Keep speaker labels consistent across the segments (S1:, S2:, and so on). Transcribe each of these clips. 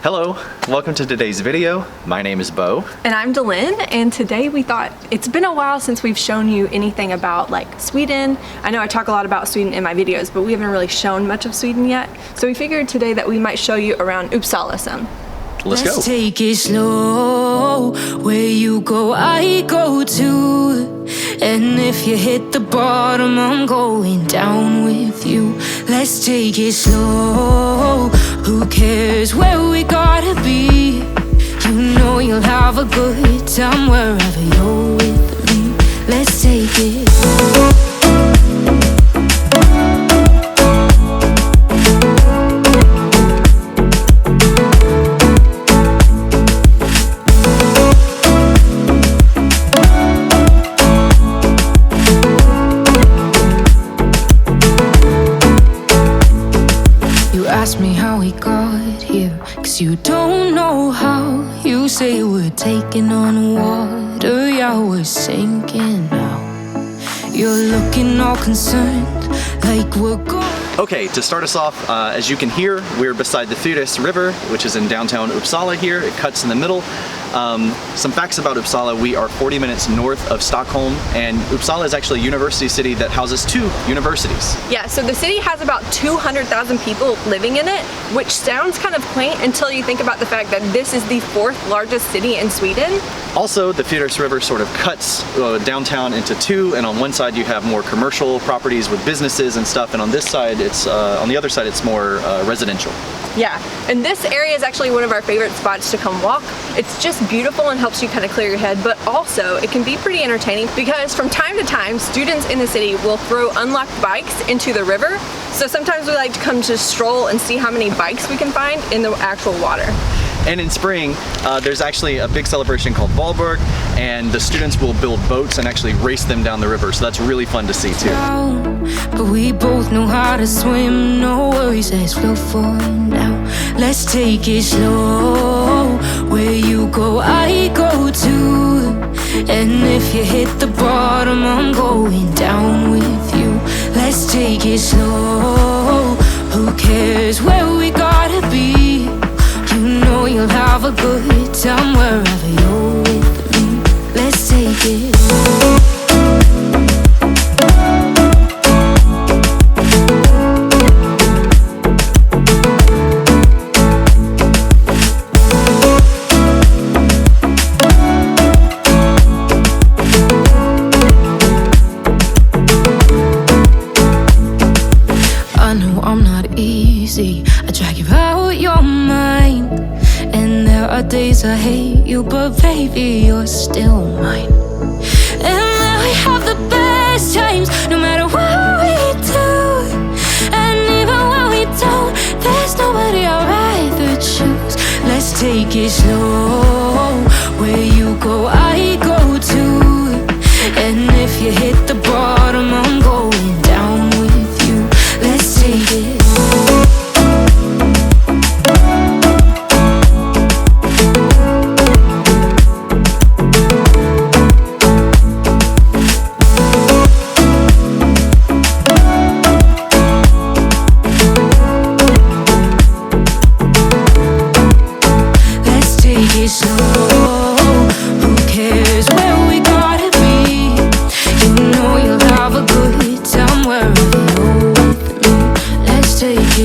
S1: Hello, welcome to today's video. My name is Bo.
S2: And I'm DaLin, and today we thought it's been a while since we've shown you anything about like Sweden. I know I talk a lot about Sweden in my videos, but we haven't really shown much of Sweden yet. So we figured today that we might show you around Uppsala some.
S1: Let's go.
S3: Take it slow. Where you go, I go too. And if you hit the bottom, I'm going down with you. Let's take it slow. Who cares where we gotta be? You know you'll have a good time wherever you're with me. Let's take it. Ask me how we got here, 'cause you don't know how. You say we're taking on water, yeah, we're sinking now. You're looking all concerned, like we're going.
S1: Okay, to start us off, as you can hear, we're beside the Fyris River, which is in downtown Uppsala here. It cuts in the middle. Some facts about Uppsala: we are 40 minutes north of Stockholm, and Uppsala is actually a university city that houses 2 universities.
S2: Yeah, so the city has about 200,000 people living in it, which sounds kind of quaint until you think about the fact that this is the 4th largest city in Sweden.
S1: Also, the Fyris River sort of cuts downtown into 2, and on one side you have more commercial properties with businesses and stuff, and on this side, on the other side, it's more residential.
S2: Yeah, and this area is actually one of our favorite spots to come walk. It's just beautiful and helps you kind of clear your head, but also it can be pretty entertaining because from time to time, students in the city will throw unlocked bikes into the river. So sometimes we like to come to stroll and see how many bikes we can find in the actual water.
S1: And in spring, there's actually a big celebration called Valborg, and the students will build boats and actually race them down the river, so that's really fun to see too.
S3: But we both know how to swim, no worries as we'll fall now. Let's take it slow. Where you go, I go too. And if you hit the bottom, I'm going down with you. Let's take it slow. Who cares where we gotta be? You know you'll have a good time wherever you're with me. Let's take it. I know I'm not easy. I drag you out your mind. And there are days I hate you, but baby, you're still mine. And then we have the best times, no matter what we do. And even when we don't, there's nobody I'd rather choose. Let's take it slow. Where you go, I go too. And if you hit the bottom, I'm going down with you. Let's take it.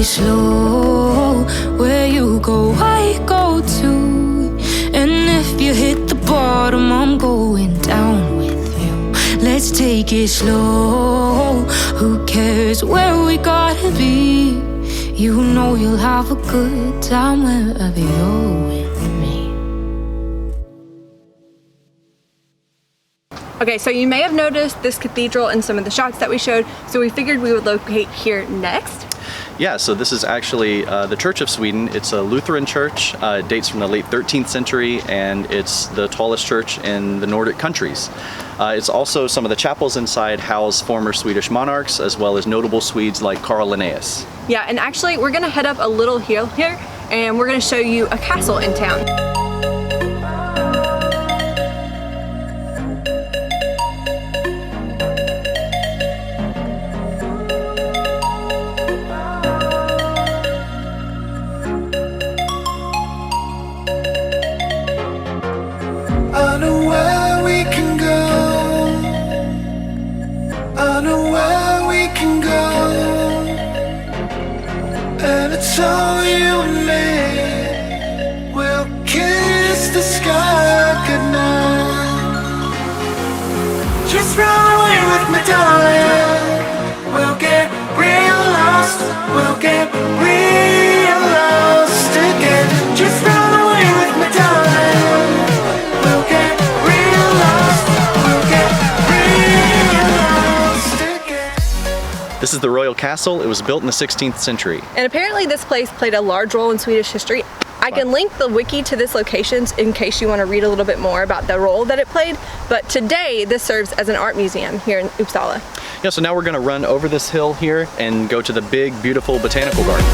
S3: Slow, where you go, I go too. And if you hit the bottom, I'm going down with you. Let's take it slow. Who cares where we gotta be? You know you'll have a good time wherever you're with me.
S2: Okay, so you may have noticed this cathedral in some of the shots that we showed, so we figured we would locate here next.
S1: Yeah, so this is actually the Church of Sweden. It's a Lutheran church. It dates from the late 13th century, and it's the tallest church in the Nordic countries. It's also some of the chapels inside house former Swedish monarchs, as well as notable Swedes like Carl Linnaeus.
S2: Yeah, and actually we're gonna head up a little hill here, and we're gonna show you a castle in town.
S1: This is the Royal Castle. It was built in the 16th century.
S2: And apparently this place played a large role in Swedish history. I can link the wiki to this location in case you want to read a little bit more about the role that it played, but today this serves as an art museum here in Uppsala.
S1: Yeah, so now we're going to run over this hill here and go to the big, beautiful Botanical Garden.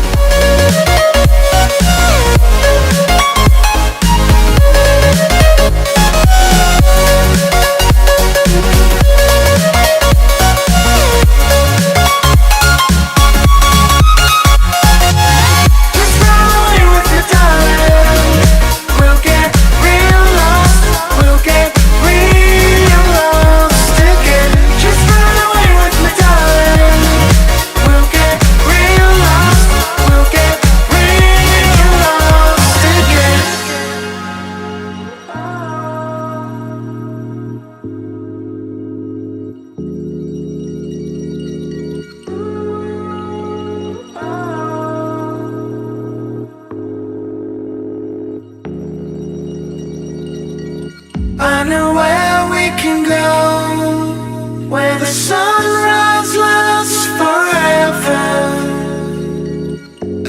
S4: I know where we can go, where the sunrise lasts forever,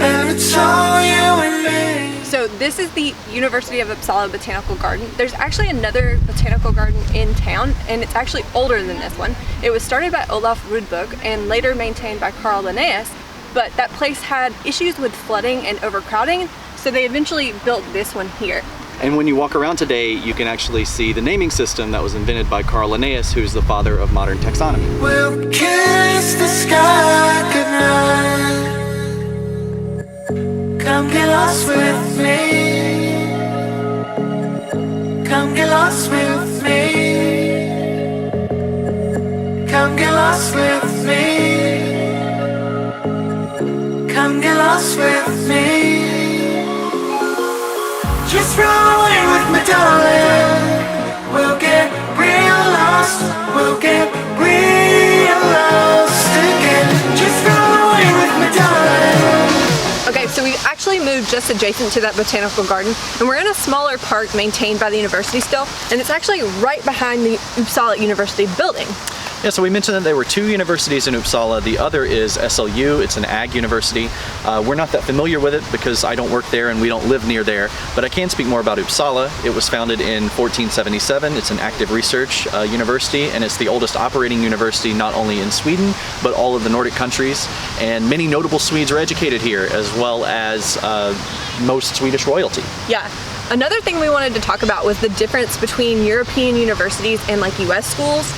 S4: and it's all you and me.
S2: So this is the University of Uppsala Botanical Garden. There's actually another botanical garden in town, and it's actually older than this one. It was started by Olaf Rudbøk and later maintained by Carl Linnaeus, but that place had issues with flooding and overcrowding, so they eventually built this one here.
S1: And when you walk around today, you can actually see the naming system that was invented by Carl Linnaeus, who's the father of modern taxonomy.
S4: We'll kiss the sky goodnight. Come get lost with me. Come get lost with me. Come get lost with me. Come get lost with me. Just run away with me, darling. We'll get real lost. We'll get real lost again. Just run away with me, darling.
S2: Okay, so we actually moved just adjacent to that botanical garden, and we're in a smaller park maintained by the university still, and it's actually right behind the Uppsala University building.
S1: Yeah, so we mentioned that there were two universities in Uppsala. The other is SLU. It's an ag university. We're not that familiar with it because I don't work there and we don't live near there, but I can speak more about Uppsala. It was founded in 1477. It's an active research university, and it's the oldest operating university not only in Sweden, but all of the Nordic countries. And many notable Swedes are educated here, as well as most Swedish royalty.
S2: Yeah. Another thing we wanted to talk about was the difference between European universities and like US schools.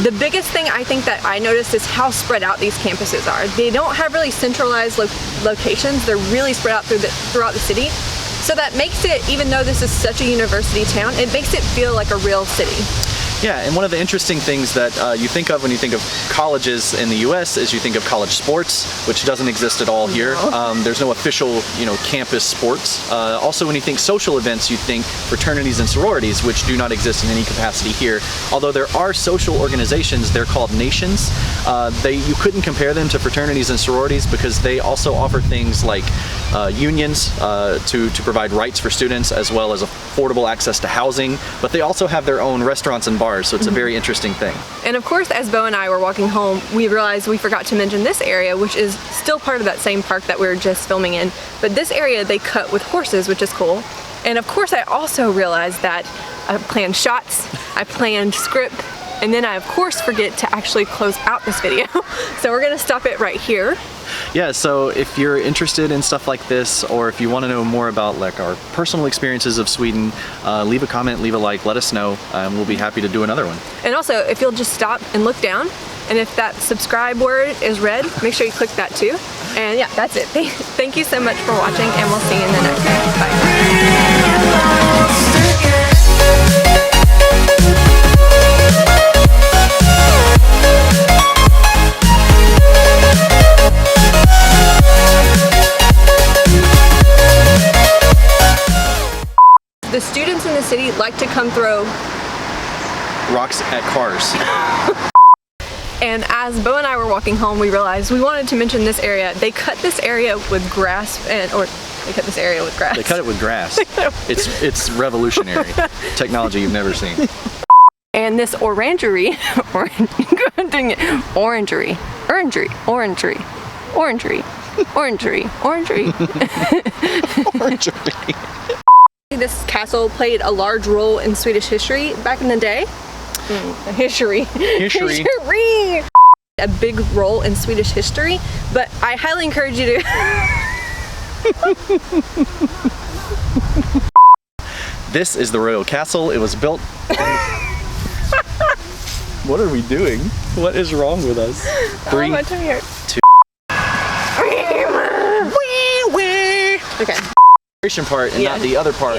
S2: The biggest thing I think that I noticed is how spread out these campuses are. They don't have really centralized locations. They're really spread out throughout the city. So that makes it, even though this is such a university town, it makes it feel like a real city.
S1: Yeah, and one of the interesting things that you think of when you think of colleges in the U.S. is you think of college sports, which doesn't exist at all here. There's no official, campus sports. Also, when you think social events, you think fraternities and sororities, which do not exist in any capacity here. Although there are social organizations, they're called nations. You couldn't compare them to fraternities and sororities because they also offer things like unions to provide rights for students, as well as affordable access to housing. But they also have their own restaurants and bars. So it's a very interesting thing.
S2: And of course, as Bo and I were walking home, we realized we forgot to mention this area, which is still part of that same park that we were just filming in. But this area they cut with horses, which is cool. And of course, I also realized that I planned shots, I planned script, and then I of course forget to actually close out this video. So we're gonna stop it right here.
S1: Yeah, so if you're interested in stuff like this, or if you want to know more about like our personal experiences of Sweden, leave a comment, leave a like, let us know, and we'll be happy to do another one.
S2: And also, if you'll just stop and look down, and if that subscribe word is red, make sure you click that too. And yeah, that's it. Thank you so much for watching, and we'll see you in the next one. Bye. The students in the city like to come throw
S1: Rocks at cars.
S2: And as Bo and I were walking home, we realized we wanted to mention this area. They cut this area with grass, they cut this area with grass.
S1: They cut it with grass. It's revolutionary technology you've never seen.
S2: And this orangery, doing it. Orangery, orangery, orangery, orangery, orangery, orangery.
S1: Orangery.
S2: This castle played a large role in Swedish history back in the day. History.
S1: History.
S2: A big role in Swedish history, but I highly encourage you to.
S1: This is the Royal Castle. It was built. What are we doing? What is wrong with us? 3,
S2: my tummy hurts.
S1: 2.
S2: Okay.
S1: Part and not the other part.